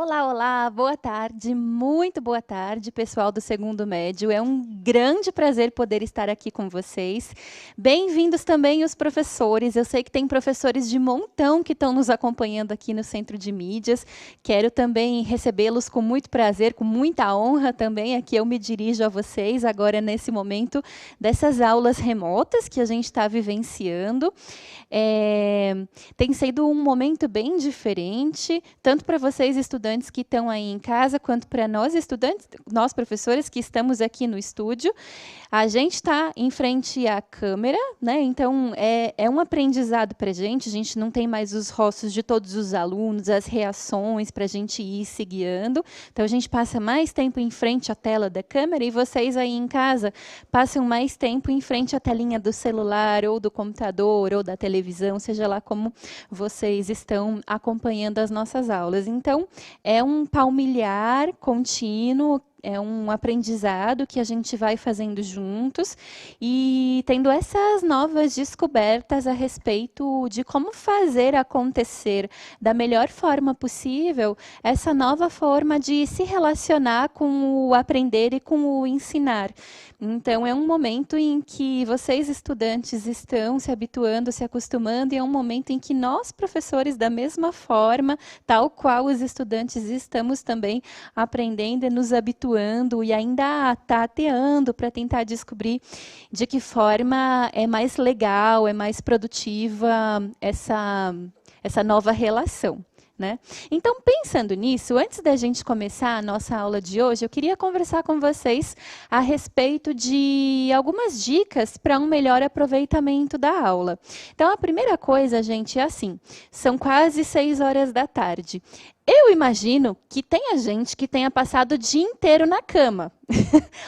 Olá, olá, boa tarde, muito boa tarde, pessoal do Segundo Médio. É um grande prazer poder estar aqui com vocês. Bem-vindos também os professores. Eu sei que tem professores de montão que estão nos acompanhando aqui no Centro de Mídias. Quero também recebê-los com muito prazer, com muita honra também. Aqui eu me dirijo a vocês agora nesse momento dessas aulas remotas que a gente está vivenciando. Tem sido um momento bem diferente, tanto para vocês estudantes que estão aí em casa, quanto para nós estudantes, nós professores que estamos aqui no estúdio. A gente está em frente à câmera, né? Então é um aprendizado para a gente não tem mais os rostos de todos os alunos, as reações para a gente ir se guiando. Então a gente passa mais tempo em frente à tela da câmera e vocês aí em casa passam mais tempo em frente à telinha do celular ou do computador ou da televisão, seja lá como vocês estão acompanhando as nossas aulas. Então, é um palmilhar contínuo, é um aprendizado que a gente vai fazendo juntos e tendo essas novas descobertas a respeito de como fazer acontecer da melhor forma possível essa nova forma de se relacionar com o aprender e com o ensinar. Então, é um momento em que vocês, estudantes, estão se habituando, se acostumando, e é um momento em que nós, professores, da mesma forma, tal qual os estudantes, estamos também aprendendo e nos habituando e ainda tateando para tentar descobrir de que forma é mais legal, é mais produtiva essa nova relação. Né? Então, pensando nisso, antes da gente começar a nossa aula de hoje, eu queria conversar com vocês a respeito de algumas dicas para um melhor aproveitamento da aula. Então, a primeira coisa, gente, é assim, são quase 6 horas da tarde. Eu imagino que tenha gente que tenha passado o dia inteiro na cama.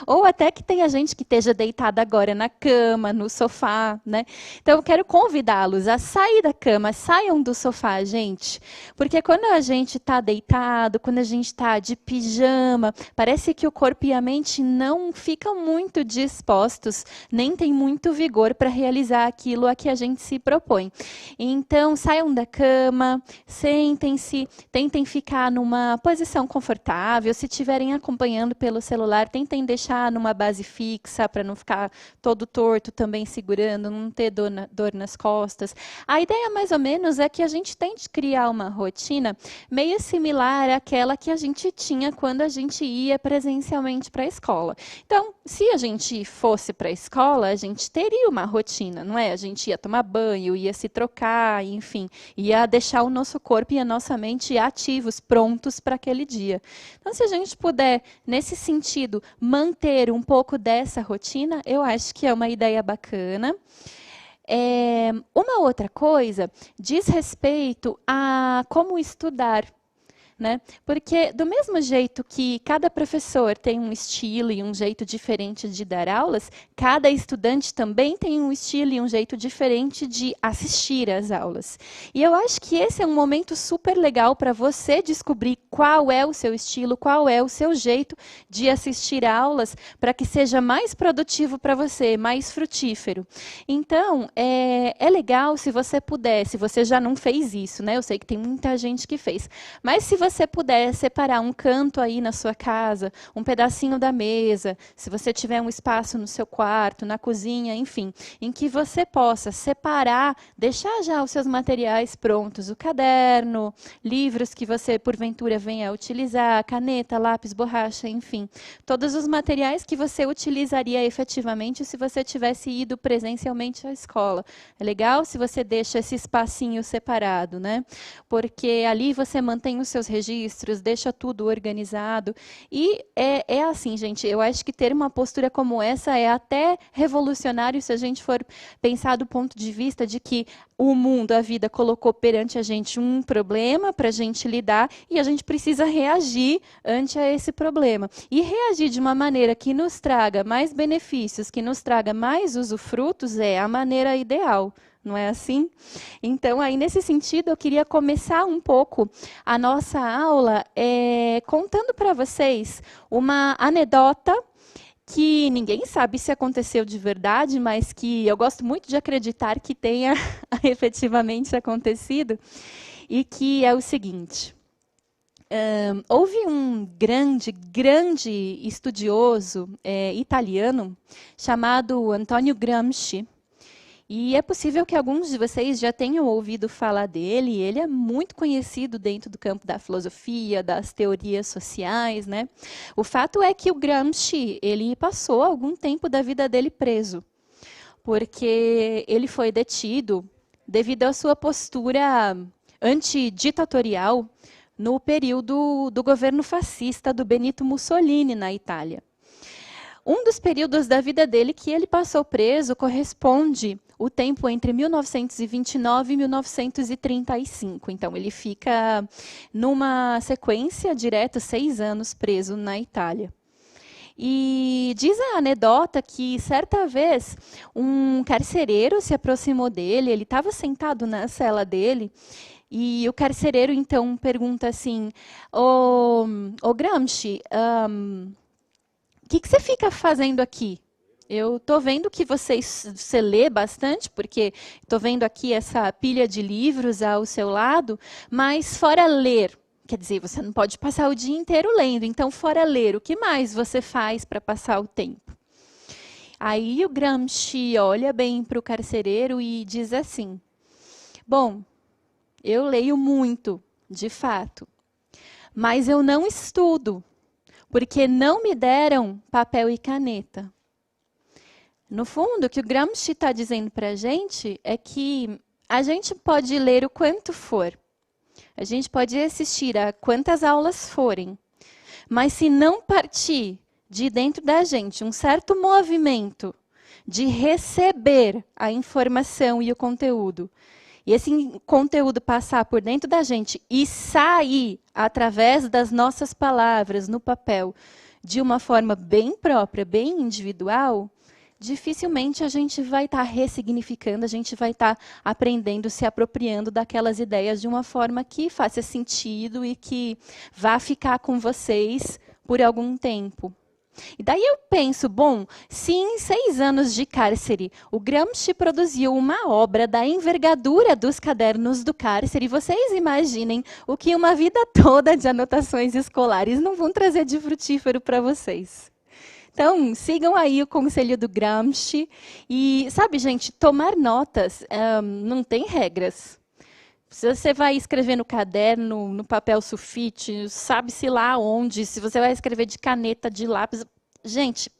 Ou até que tenha gente que esteja deitada agora na cama, no sofá, né? Então, eu quero convidá-los a sair da cama, saiam do sofá, gente. Porque quando a gente está deitado, quando a gente está de pijama, parece que o corpo e a mente não ficam muito dispostos, nem tem muito vigor para realizar aquilo a que a gente se propõe. Então, saiam da cama, sentem-se, tentem ficar numa posição confortável. Se estiverem acompanhando pelo celular, tentem deixar numa base fixa para não ficar todo torto também segurando, não ter dor nas costas. A ideia mais ou menos é que a gente tente criar uma rotina meio similar àquela que a gente tinha quando a gente ia presencialmente para a escola. Então, se a gente fosse para a escola, a gente teria uma rotina, não é? A gente ia tomar banho, ia se trocar, enfim, ia deixar o nosso corpo e a nossa mente ativos, prontos para aquele dia. Então, se a gente puder, nesse sentido, manter um pouco dessa rotina, eu acho que é uma ideia bacana. Uma outra coisa diz respeito a como estudar. Né? Porque, do mesmo jeito que cada professor tem um estilo e um jeito diferente de dar aulas, cada estudante também tem um estilo e um jeito diferente de assistir às aulas. E eu acho que esse é um momento super legal para você descobrir qual é o seu estilo, qual é o seu jeito de assistir aulas, para que seja mais produtivo para você, mais frutífero. Então, é legal se você puder, se você já não fez isso, né? Eu sei que tem muita gente que fez, mas se você puder separar um canto aí na sua casa, um pedacinho da mesa, se você tiver um espaço no seu quarto, na cozinha, enfim, em que você possa separar, deixar já os seus materiais prontos, o caderno, livros que você, porventura, venha a utilizar, caneta, lápis, borracha, enfim, todos os materiais que você utilizaria efetivamente se você tivesse ido presencialmente à escola. É legal se você deixa esse espacinho separado, né? Porque ali você mantém os seus registros, deixa tudo organizado. E é assim, gente, eu acho que ter uma postura como essa é até revolucionário se a gente for pensar do ponto de vista de que o mundo, a vida, colocou perante a gente um problema para a gente lidar e a gente precisa reagir ante a esse problema. E reagir de uma maneira que nos traga mais benefícios, que nos traga mais usufrutos, é a maneira ideal. Não é assim? Então, aí nesse sentido, eu queria começar um pouco a nossa aula contando para vocês uma anedota que ninguém sabe se aconteceu de verdade, mas que eu gosto muito de acreditar que tenha efetivamente acontecido, e que é o seguinte. Houve um grande estudioso italiano chamado Antonio Gramsci. E é possível que alguns de vocês já tenham ouvido falar dele. Ele é muito conhecido dentro do campo da filosofia, das teorias sociais, né? O fato é que o Gramsci, ele passou algum tempo da vida dele preso, porque ele foi detido devido à sua postura antiditatorial no período do governo fascista do Benito Mussolini na Itália. Um dos períodos da vida dele que ele passou preso corresponde o tempo entre 1929 e 1935. Então, ele fica numa sequência direta, 6 anos preso na Itália. E diz a anedota que, certa vez, um carcereiro se aproximou dele, ele estava sentado na cela dele, e o carcereiro, então, pergunta assim, ô Gramsci, o que você fica fazendo aqui? Eu estou vendo que você lê bastante, porque estou vendo aqui essa pilha de livros ao seu lado, mas fora ler, quer dizer, você não pode passar o dia inteiro lendo, então fora ler, o que mais você faz para passar o tempo? Aí o Gramsci olha bem para o carcereiro e diz assim, bom, eu leio muito, de fato, mas eu não estudo, porque não me deram papel e caneta. No fundo, o que o Gramsci está dizendo para a gente é que a gente pode ler o quanto for, a gente pode assistir a quantas aulas forem, mas se não partir de dentro da gente um certo movimento de receber a informação e o conteúdo, e esse conteúdo passar por dentro da gente e sair através das nossas palavras no papel de uma forma bem própria, bem individual, dificilmente a gente vai estar ressignificando, a gente vai estar aprendendo, se apropriando daquelas ideias de uma forma que faça sentido e que vá ficar com vocês por algum tempo. E daí eu penso, bom, se em 6 anos de cárcere o Gramsci produziu uma obra da envergadura dos cadernos do cárcere, vocês imaginem o que uma vida toda de anotações escolares não vão trazer de frutífero para vocês. Então, sigam aí o conselho do Gramsci. E, sabe, gente, tomar notas não tem regras. Se você vai escrever no caderno, no papel sulfite, sabe-se lá onde, se você vai escrever de caneta, de lápis... Gente,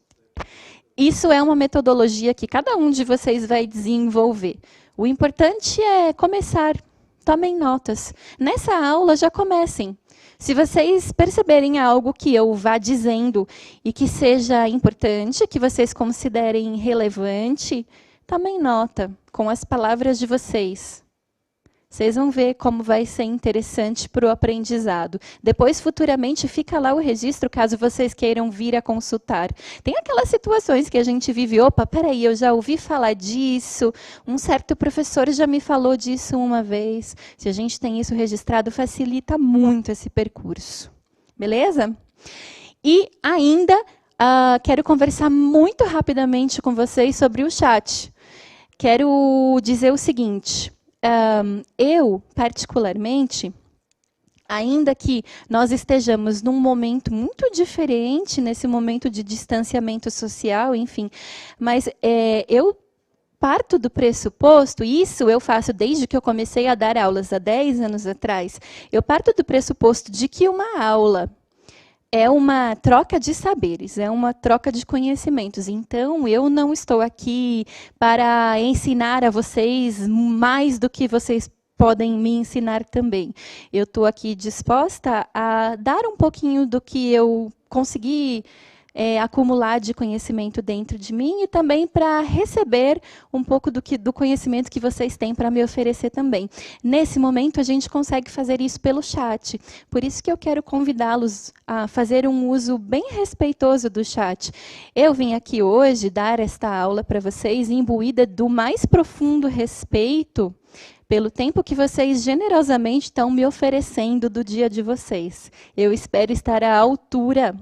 isso é uma metodologia que cada um de vocês vai desenvolver. O importante é começar. Tomem notas. Nessa aula, já comecem. Se vocês perceberem algo que eu vá dizendo e que seja importante, que vocês considerem relevante, tomem nota com as palavras de vocês. Vocês vão ver como vai ser interessante para o aprendizado. Depois, futuramente, fica lá o registro, caso vocês queiram vir a consultar. Tem aquelas situações que a gente vive, opa, peraí, eu já ouvi falar disso, um certo professor já me falou disso uma vez. Se a gente tem isso registrado, facilita muito esse percurso. Beleza? E ainda, quero conversar muito rapidamente com vocês sobre o chat. Quero dizer o seguinte... eu, particularmente, ainda que nós estejamos num momento muito diferente, nesse momento de distanciamento social, enfim, mas eu parto do pressuposto, isso eu faço desde que eu comecei a dar aulas há 10 anos atrás, eu parto do pressuposto de que uma aula é uma troca de saberes, é uma troca de conhecimentos. Então, eu não estou aqui para ensinar a vocês mais do que vocês podem me ensinar também. Eu estou aqui disposta a dar um pouquinho do que eu consegui acumular de conhecimento dentro de mim e também para receber um pouco do conhecimento que vocês têm para me oferecer também. Nesse momento, a gente consegue fazer isso pelo chat. Por isso que eu quero convidá-los a fazer um uso bem respeitoso do chat. Eu vim aqui hoje dar esta aula para vocês imbuída do mais profundo respeito pelo tempo que vocês generosamente estão me oferecendo do dia de vocês. Eu espero estar à altura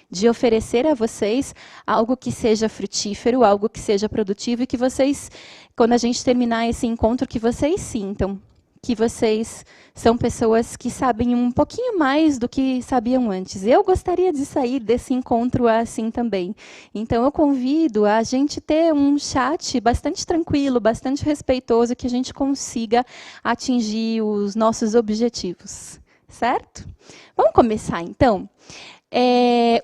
de oferecer a vocês algo que seja frutífero, algo que seja produtivo e que vocês, quando a gente terminar esse encontro, que vocês sintam que vocês são pessoas que sabem um pouquinho mais do que sabiam antes. Eu gostaria de sair desse encontro assim também. Então, eu convido a gente ter um chat bastante tranquilo, bastante respeitoso, que a gente consiga atingir os nossos objetivos. Certo? Vamos começar, então?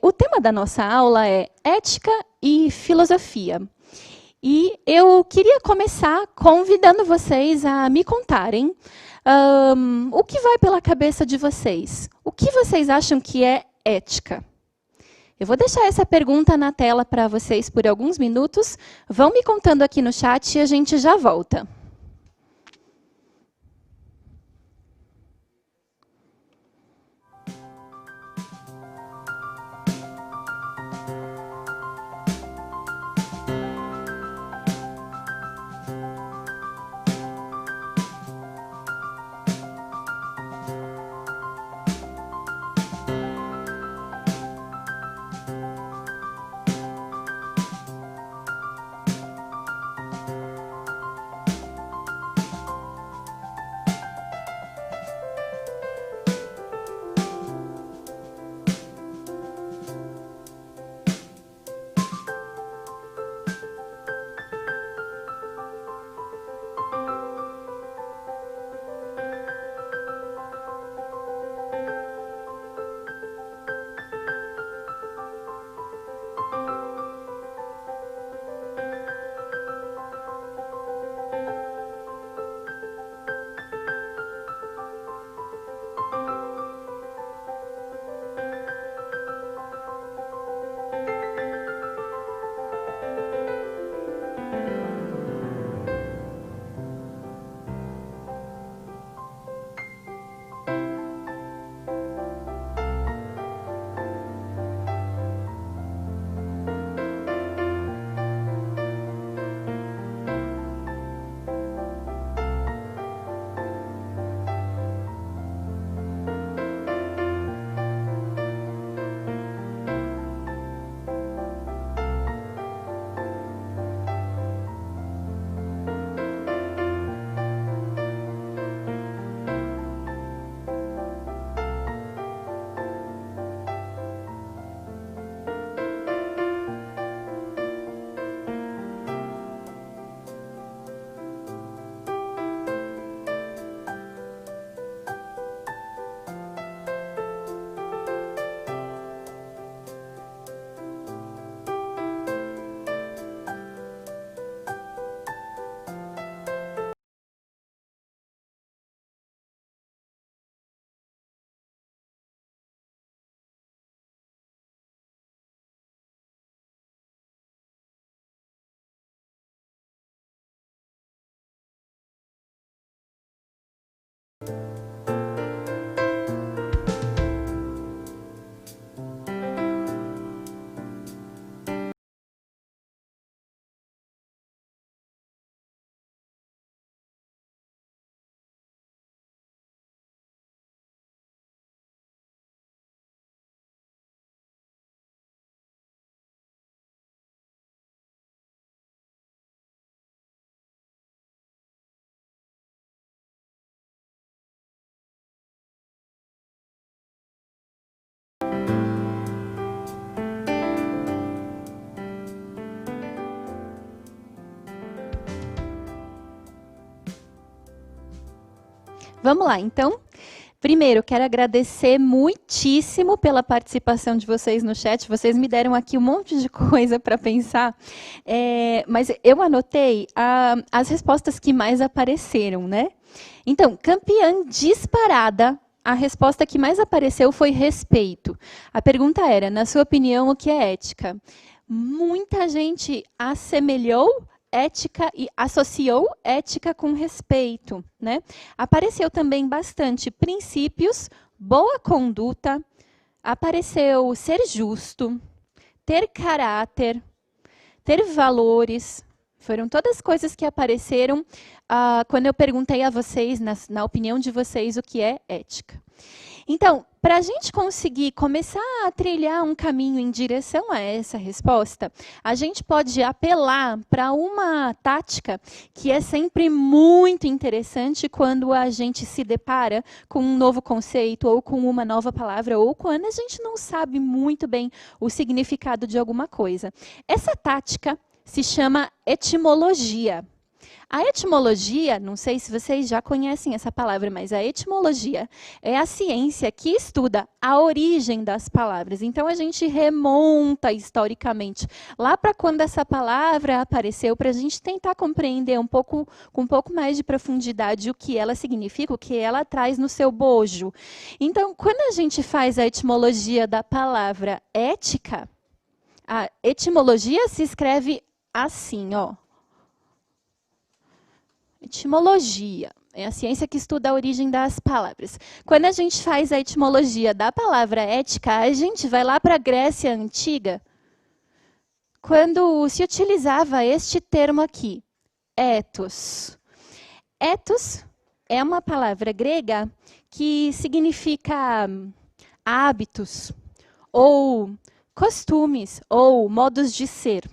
O tema da nossa aula é ética e filosofia. E eu queria começar convidando vocês a me contarem o que vai pela cabeça de vocês. O que vocês acham que é ética? Eu vou deixar essa pergunta na tela para vocês por alguns minutos. Vão me contando aqui no chat e a gente já volta. Vamos lá, então. Primeiro, quero agradecer muitíssimo pela participação de vocês no chat. Vocês me deram aqui um monte de coisa para pensar, mas eu anotei as respostas que mais apareceram, né? Então, campeã disparada, a resposta que mais apareceu foi respeito. A pergunta era, na sua opinião, o que é ética? Muita gente assemelhou ética e associou ética com respeito, né? Apareceu também bastante princípios, boa conduta, apareceu ser justo, ter caráter, ter valores, Foram todas coisas que apareceram quando eu perguntei a vocês, na opinião de vocês, o que é ética. Então, para a gente conseguir começar a trilhar um caminho em direção a essa resposta, a gente pode apelar para uma tática que é sempre muito interessante quando a gente se depara com um novo conceito, ou com uma nova palavra, ou quando a gente não sabe muito bem o significado de alguma coisa. Essa tática se chama etimologia. A etimologia, não sei se vocês já conhecem essa palavra, mas a etimologia é a ciência que estuda a origem das palavras. Então, a gente remonta historicamente lá para quando essa palavra apareceu, para a gente tentar compreender com um pouco mais de profundidade o que ela significa, o que ela traz no seu bojo. Então, quando a gente faz a etimologia da palavra ética, a etimologia se escreve assim, ó. Etimologia é a ciência que estuda a origem das palavras. Quando a gente faz a etimologia da palavra ética, a gente vai lá para a Grécia Antiga, quando se utilizava este termo aqui, ethos. Ethos é uma palavra grega que significa hábitos, ou costumes, ou modos de ser.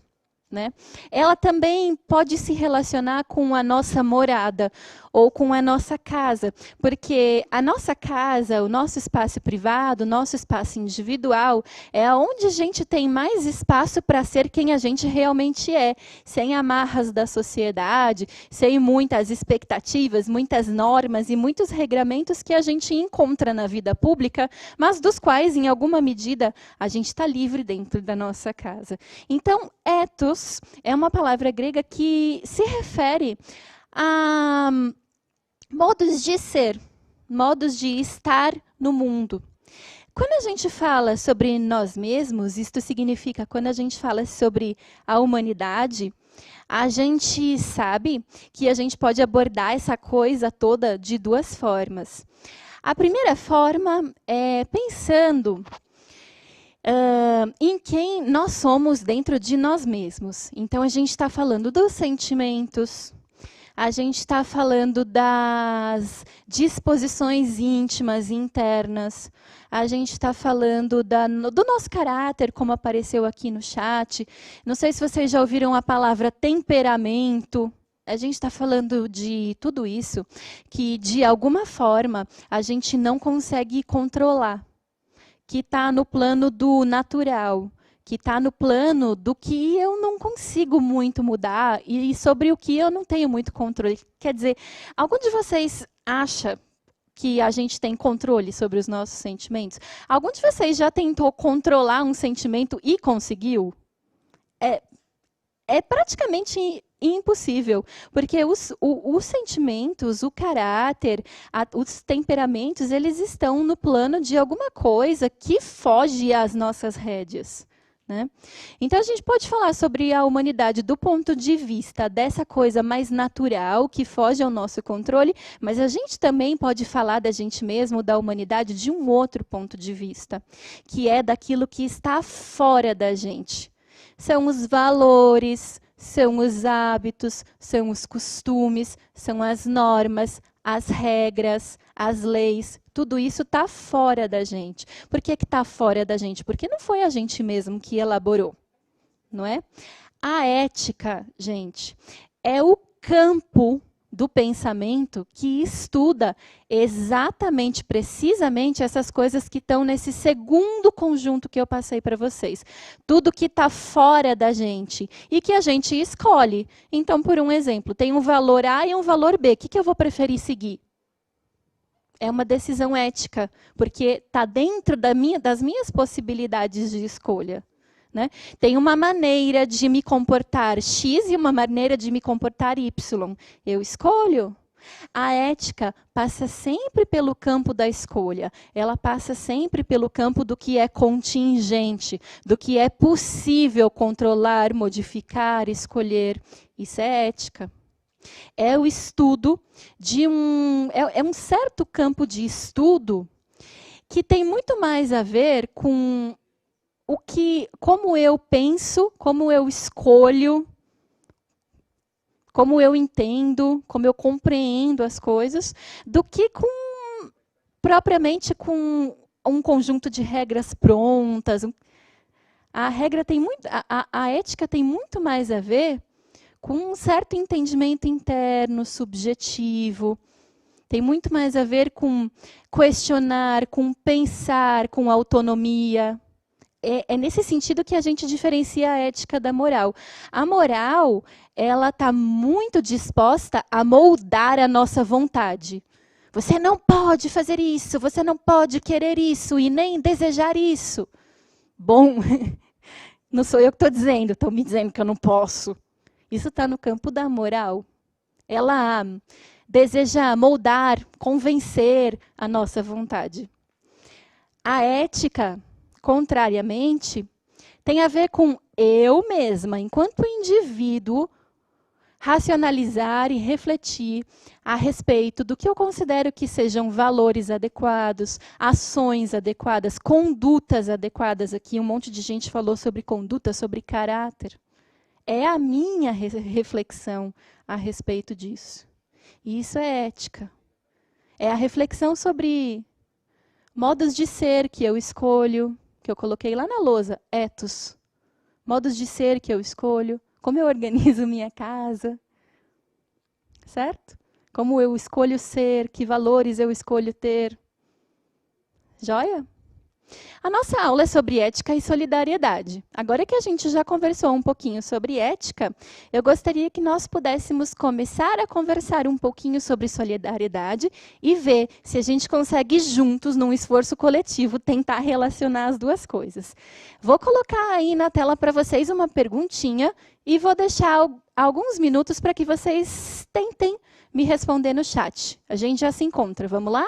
Né? Ela também pode se relacionar com a nossa morada ou com a nossa casa, porque a nossa casa, o nosso espaço privado, o nosso espaço individual, é onde a gente tem mais espaço para ser quem a gente realmente é, sem amarras da sociedade, sem muitas expectativas, muitas normas e muitos regramentos que a gente encontra na vida pública, mas dos quais, em alguma medida, a gente está livre dentro da nossa casa. Então, ethos é uma palavra grega que se refere a modos de ser, modos de estar no mundo. Quando a gente fala sobre nós mesmos, isto significa, quando a gente fala sobre a humanidade, a gente sabe que a gente pode abordar essa coisa toda de duas formas. A primeira forma é pensando em quem nós somos dentro de nós mesmos. Então, a gente está falando dos sentimentos, a gente está falando das disposições íntimas e internas, a gente está falando do nosso caráter, como apareceu aqui no chat. Não sei se vocês já ouviram a palavra temperamento. A gente está falando de tudo isso que, de alguma forma, a gente não consegue controlar, que está no plano do natural, que está no plano do que eu não consigo muito mudar e sobre o que eu não tenho muito controle. Quer dizer, algum de vocês acha que a gente tem controle sobre os nossos sentimentos? Algum de vocês já tentou controlar um sentimento e conseguiu? É praticamente impossível, porque os sentimentos, o caráter, os temperamentos, eles estão no plano de alguma coisa que foge às nossas rédeas. Né? Então, a gente pode falar sobre a humanidade do ponto de vista dessa coisa mais natural, que foge ao nosso controle, mas a gente também pode falar da gente mesmo, da humanidade, de um outro ponto de vista, que é daquilo que está fora da gente. São os valores, são os hábitos, são os costumes, são as normas, as regras, as leis. Tudo isso está fora da gente. Por que está fora da gente? Porque não foi a gente mesmo que elaborou, não é? A ética, gente, é o campo do pensamento que estuda exatamente, precisamente, essas coisas que estão nesse segundo conjunto que eu passei para vocês. Tudo que está fora da gente e que a gente escolhe. Então, por um exemplo, tem um valor A e um valor B. O que eu vou preferir seguir? É uma decisão ética, porque está dentro das minhas possibilidades de escolha. Né? Tem uma maneira de me comportar X e uma maneira de me comportar Y. Eu escolho. A ética passa sempre pelo campo da escolha. Ela passa sempre pelo campo do que é contingente, do que é possível controlar, modificar, escolher. Isso é ética. É o estudo de é um certo campo de estudo que tem muito mais a ver com como eu penso, como eu escolho, como eu entendo, como eu compreendo as coisas, do que propriamente com um conjunto de regras prontas. A regra tem muito, a ética tem muito mais a ver com um certo entendimento interno, subjetivo. Tem muito mais a ver com questionar, com pensar, com autonomia. É nesse sentido que a gente diferencia a ética da moral. A moral, ela está muito disposta a moldar a nossa vontade. Você não pode fazer isso, você não pode querer isso e nem desejar isso. Bom, não sou eu que estou dizendo, estão me dizendo que eu não posso. Isso está no campo da moral. Ela deseja moldar, convencer a nossa vontade. A ética, contrariamente, tem a ver com eu mesma, enquanto indivíduo, racionalizar e refletir a respeito do que eu considero que sejam valores adequados, ações adequadas, condutas adequadas. Aqui um monte de gente falou sobre conduta, sobre caráter. É a minha reflexão a respeito disso. E isso é ética. É a reflexão sobre modos de ser que eu escolho, que eu coloquei lá na lousa, ethos. Modos de ser que eu escolho, como eu organizo minha casa, certo? Como eu escolho ser, que valores eu escolho ter. Joia? A nossa aula é sobre ética e solidariedade. Agora que a gente já conversou um pouquinho sobre ética, eu gostaria que nós pudéssemos começar a conversar um pouquinho sobre solidariedade e ver se a gente consegue juntos, num esforço coletivo, tentar relacionar as duas coisas. Vou colocar aí na tela para vocês uma perguntinha e vou deixar alguns minutos para que vocês tentem me responder no chat. A gente já se encontra. Vamos lá?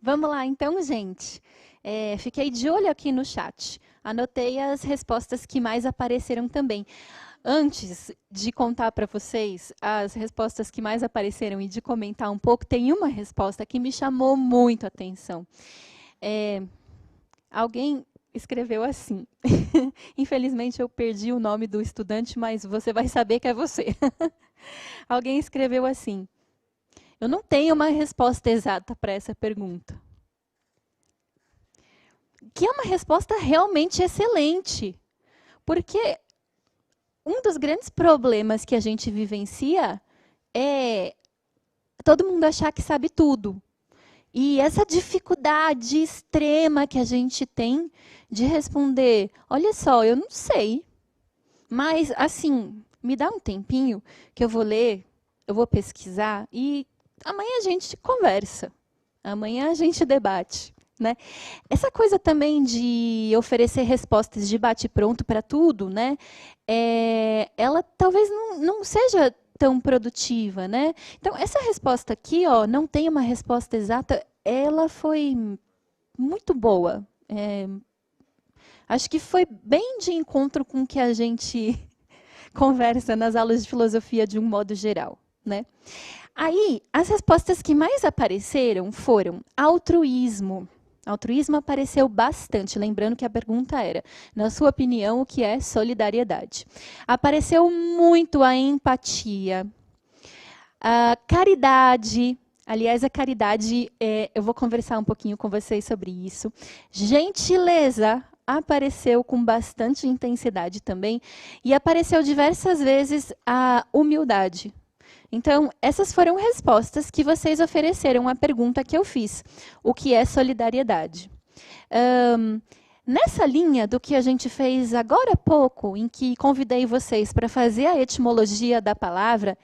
Vamos lá, então, gente. Fiquei de olho aqui no chat. Anotei as respostas que mais apareceram também. Antes de contar para vocês as respostas que mais apareceram e de comentar um pouco, tem uma resposta que me chamou muito a atenção. Alguém escreveu assim. Infelizmente, eu perdi o nome do estudante, mas você vai saber que é você. Alguém escreveu assim: eu não tenho uma resposta exata para essa pergunta. Que é uma resposta realmente excelente. Porque um dos grandes problemas que a gente vivencia é todo mundo achar que sabe tudo. E essa dificuldade extrema que a gente tem de responder, olha só, eu não sei, mas assim, me dá um tempinho que eu vou ler, eu vou pesquisar e amanhã a gente conversa, amanhã a gente debate. Né? Essa coisa também de oferecer respostas de bate-pronto para tudo, né? Ela talvez não seja tão produtiva, né? Então, essa resposta aqui, ó, não tem uma resposta exata, ela foi muito boa. Acho que foi bem de encontro com o que a gente conversa nas aulas de filosofia de um modo geral, né? Aí, as respostas que mais apareceram foram altruísmo. Altruísmo apareceu bastante, lembrando que a pergunta era, na sua opinião, o que é solidariedade? Apareceu muito a empatia, a caridade. Aliás, a caridade, eu vou conversar um pouquinho com vocês sobre isso. Gentileza apareceu com bastante intensidade também. E apareceu diversas vezes a humildade. Então, essas foram respostas que vocês ofereceram à pergunta que eu fiz. O que é solidariedade? Nessa linha do que a gente fez agora há pouco, em que convidei vocês para fazer a etimologia da palavra,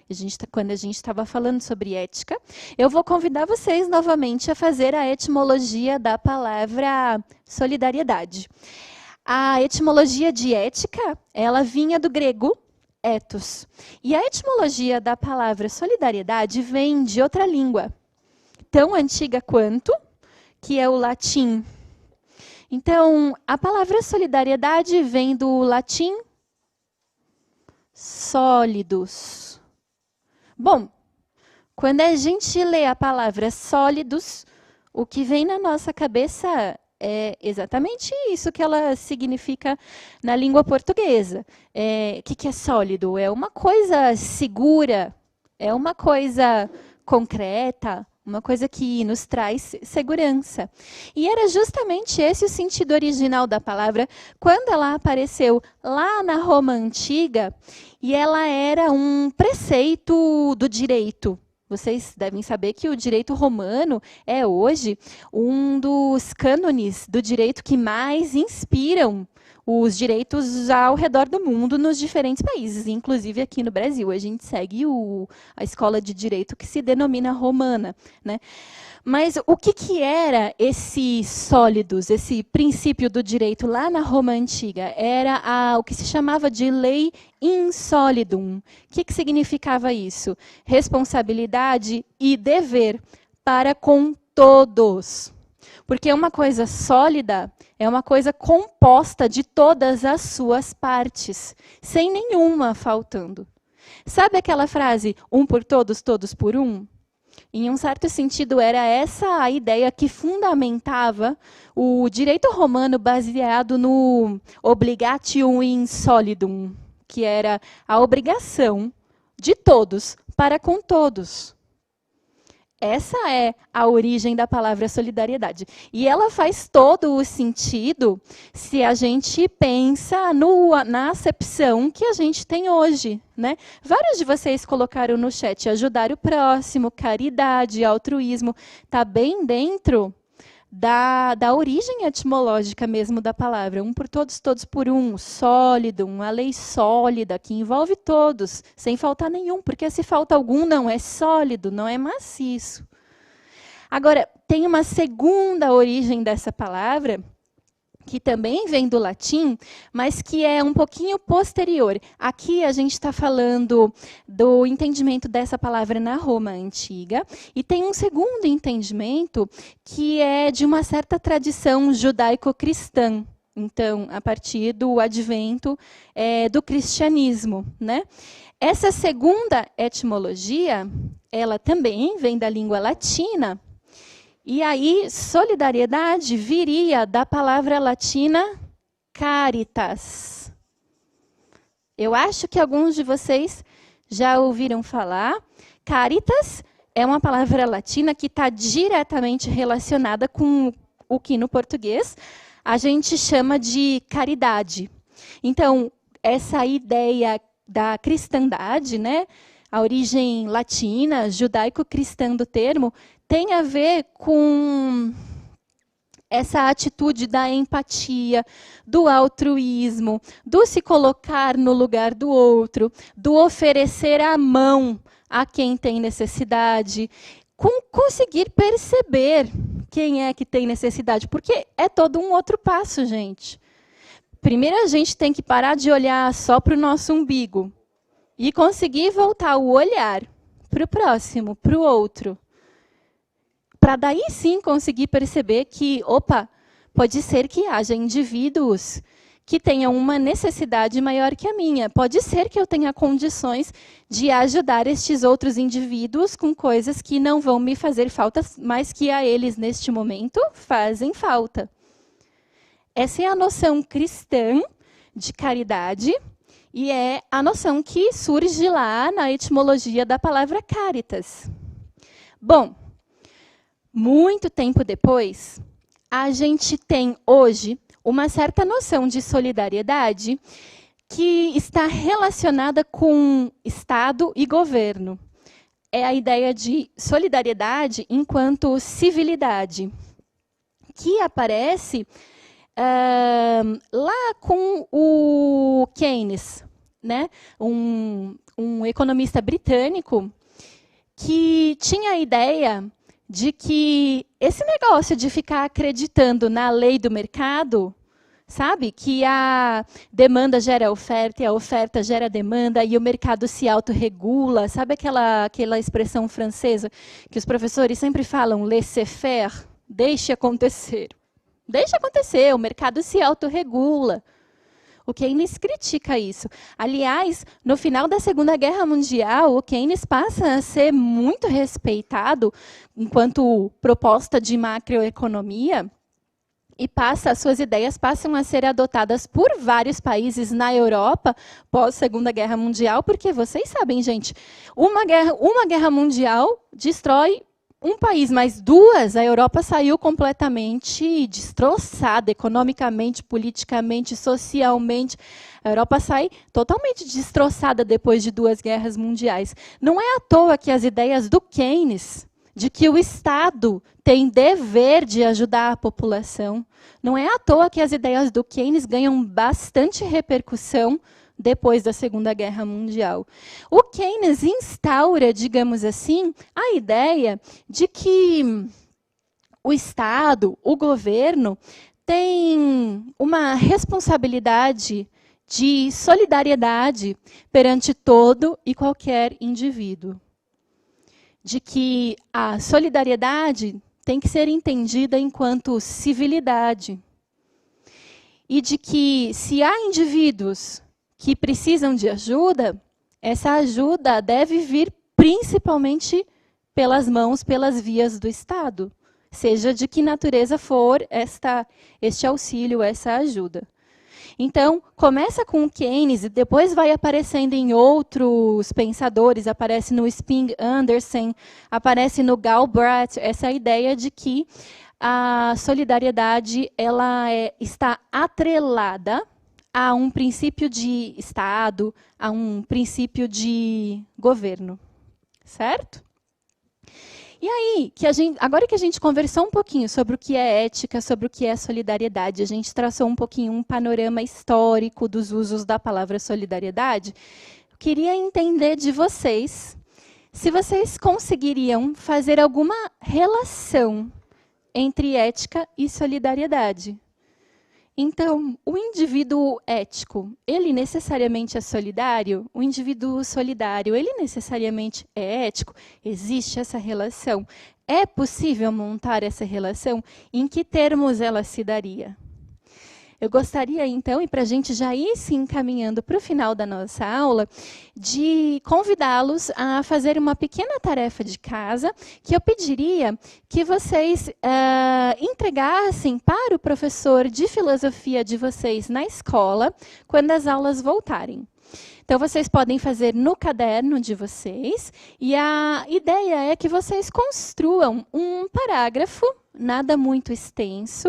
quando a gente estava falando sobre ética, eu vou convidar vocês novamente a fazer a etimologia da palavra solidariedade. A etimologia de ética, ela vinha do grego ethos. E a etimologia da palavra solidariedade vem de outra língua, tão antiga quanto, que é o latim. Então, a palavra solidariedade vem do latim sólidos. Bom, quando a gente lê a palavra sólidos, o que vem na nossa cabeça é exatamente isso que ela significa na língua portuguesa. O que é sólido? É uma coisa segura, é uma coisa concreta, uma coisa que nos traz segurança. E era justamente esse o sentido original da palavra quando ela apareceu lá na Roma Antiga, e ela era um preceito do direito. Vocês devem saber que o direito romano é hoje um dos cânones do direito que mais inspiram os direitos ao redor do mundo nos diferentes países, inclusive aqui no Brasil. A gente segue a escola de direito que se denomina romana, né? Mas o que era esse sólidos, esse princípio do direito lá na Roma Antiga? Era o que se chamava de lei insolidum. O que significava isso? Responsabilidade e dever para com todos. Porque uma coisa sólida é uma coisa composta de todas as suas partes, sem nenhuma faltando. Sabe aquela frase, um por todos, todos por um? Em um certo sentido, era essa a ideia que fundamentava o direito romano baseado no obligatium in solidum, que era a obrigação de todos para com todos. Essa é a origem da palavra solidariedade. E ela faz todo o sentido se a gente pensa na acepção que a gente tem hoje, né? Vários de vocês colocaram no chat ajudar o próximo, caridade, altruísmo. Está bem dentro da origem etimológica mesmo da palavra. Um por todos, todos por um. Sólido, uma lei sólida que envolve todos, sem faltar nenhum. Porque se falta algum, não é sólido, não é maciço. Agora, tem uma segunda origem dessa palavra, que também vem do latim, mas que é um pouquinho posterior. Aqui a gente está falando do entendimento dessa palavra na Roma antiga, e tem um segundo entendimento que é de uma certa tradição judaico-cristã. Então, a partir do advento do cristianismo, né? Essa segunda etimologia, ela também vem da língua latina. E aí, solidariedade viria da palavra latina caritas. Eu acho que alguns de vocês já ouviram falar. Caritas é uma palavra latina que está diretamente relacionada com o que no português a gente chama de caridade. Então, essa ideia da cristandade, né, a origem latina, judaico-cristã do termo, tem a ver com essa atitude da empatia, do altruísmo, do se colocar no lugar do outro, do oferecer a mão a quem tem necessidade, com conseguir perceber quem é que tem necessidade, porque é todo um outro passo, gente. Primeiro a gente tem que parar de olhar só para o nosso umbigo e conseguir voltar o olhar para o próximo, para o outro. Para daí sim conseguir perceber que, opa, pode ser que haja indivíduos que tenham uma necessidade maior que a minha. Pode ser que eu tenha condições de ajudar estes outros indivíduos com coisas que não vão me fazer falta, mas que a eles, neste momento, fazem falta. Essa é a noção cristã de caridade e é a noção que surge lá na etimologia da palavra caritas. Bom, muito tempo depois, a gente tem hoje uma certa noção de solidariedade que está relacionada com Estado e governo. É a ideia de solidariedade enquanto civilidade, que aparece lá com o Keynes, né? um economista britânico que tinha a ideia de que esse negócio de ficar acreditando na lei do mercado, sabe? Que a demanda gera oferta e a oferta gera demanda e o mercado se autorregula. Sabe aquela expressão francesa que os professores sempre falam, laissez-faire, deixe acontecer. Deixe acontecer, o mercado se autorregula. O Keynes critica isso. Aliás, no final da Segunda Guerra Mundial, o Keynes passa a ser muito respeitado enquanto proposta de macroeconomia e as suas ideias passam a ser adotadas por vários países na Europa pós-Segunda Guerra Mundial, porque vocês sabem, gente, uma guerra mundial destrói um país, mas duas, a Europa saiu completamente destroçada, economicamente, politicamente, socialmente. A Europa sai totalmente destroçada depois de 2 guerras mundiais. Não é à toa que as ideias do Keynes, de que o Estado tem dever de ajudar a população, não é à toa que as ideias do Keynes ganham bastante repercussão depois da Segunda Guerra Mundial. O Keynes instaura, digamos assim, a ideia de que o Estado, o governo, tem uma responsabilidade de solidariedade perante todo e qualquer indivíduo. De que a solidariedade tem que ser entendida enquanto civilidade. E de que, se há indivíduos que precisam de ajuda, essa ajuda deve vir principalmente pelas mãos, pelas vias do Estado. Seja de que natureza for este auxílio, essa ajuda. Então, começa com o Keynes e depois vai aparecendo em outros pensadores, aparece no Spink Anderson, aparece no Galbraith, essa ideia de que a solidariedade ela está atrelada a um princípio de Estado, a um princípio de governo. Certo? E aí, agora que a gente conversou um pouquinho sobre o que é ética, sobre o que é solidariedade, a gente traçou um pouquinho um panorama histórico dos usos da palavra solidariedade, eu queria entender de vocês se vocês conseguiriam fazer alguma relação entre ética e solidariedade. Então, o indivíduo ético, ele necessariamente é solidário? O indivíduo solidário, ele necessariamente é ético? Existe essa relação? É possível montar essa relação? Em que termos ela se daria? Eu gostaria, então, e para a gente já ir se encaminhando para o final da nossa aula, de convidá-los a fazer uma pequena tarefa de casa, que eu pediria que vocês entregassem para o professor de filosofia de vocês na escola, quando as aulas voltarem. Então, vocês podem fazer no caderno de vocês, e a ideia é que vocês construam um parágrafo, nada muito extenso,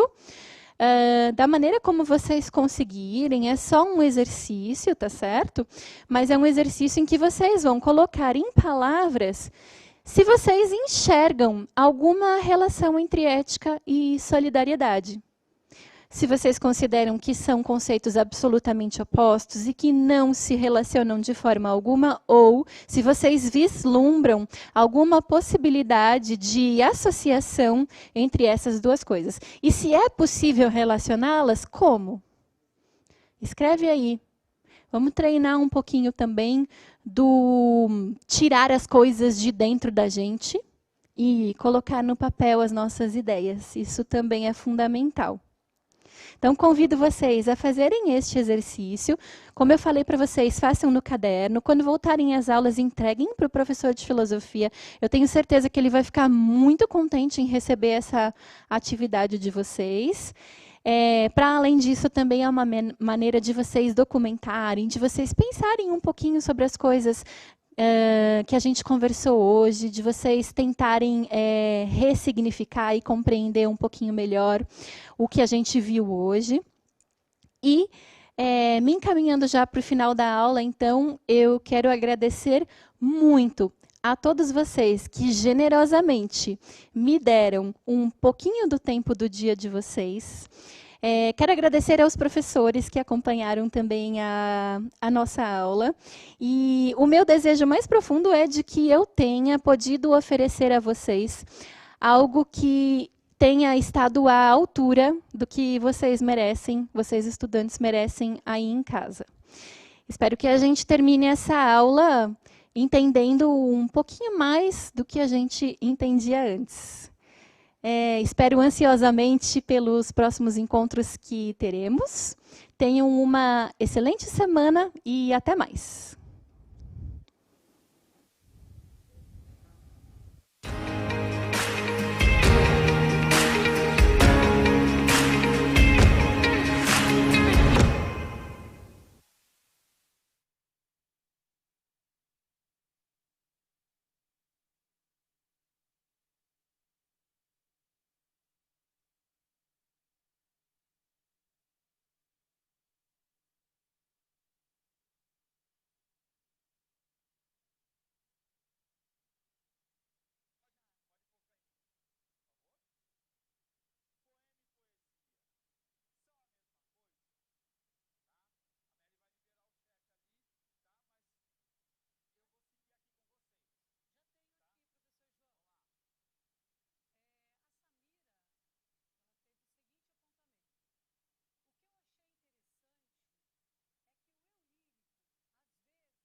da maneira como vocês conseguirem, é só um exercício, tá certo? Mas é um exercício em que vocês vão colocar em palavras se vocês enxergam alguma relação entre ética e solidariedade. Se vocês consideram que são conceitos absolutamente opostos e que não se relacionam de forma alguma, ou se vocês vislumbram alguma possibilidade de associação entre essas duas coisas. E se é possível relacioná-las, como? Escreve aí. Vamos treinar um pouquinho também do tirar as coisas de dentro da gente e colocar no papel as nossas ideias. Isso também é fundamental. Então, convido vocês a fazerem este exercício. Como eu falei para vocês, façam no caderno. Quando voltarem às aulas, entreguem para o professor de filosofia. Eu tenho certeza que ele vai ficar muito contente em receber essa atividade de vocês. Para além disso, também é uma maneira de vocês documentarem, de vocês pensarem um pouquinho sobre as coisas que a gente conversou hoje, de vocês tentarem ressignificar e compreender um pouquinho melhor o que a gente viu hoje. E, me encaminhando já para o final da aula, então, eu quero agradecer muito a todos vocês que generosamente me deram um pouquinho do tempo do dia de vocês. Quero agradecer aos professores que acompanharam também a nossa aula. E o meu desejo mais profundo é de que eu tenha podido oferecer a vocês algo que tenha estado à altura do que vocês merecem, vocês estudantes merecem aí em casa. Espero que a gente termine essa aula entendendo um pouquinho mais do que a gente entendia antes. Espero ansiosamente pelos próximos encontros que teremos. Tenham uma excelente semana e até mais.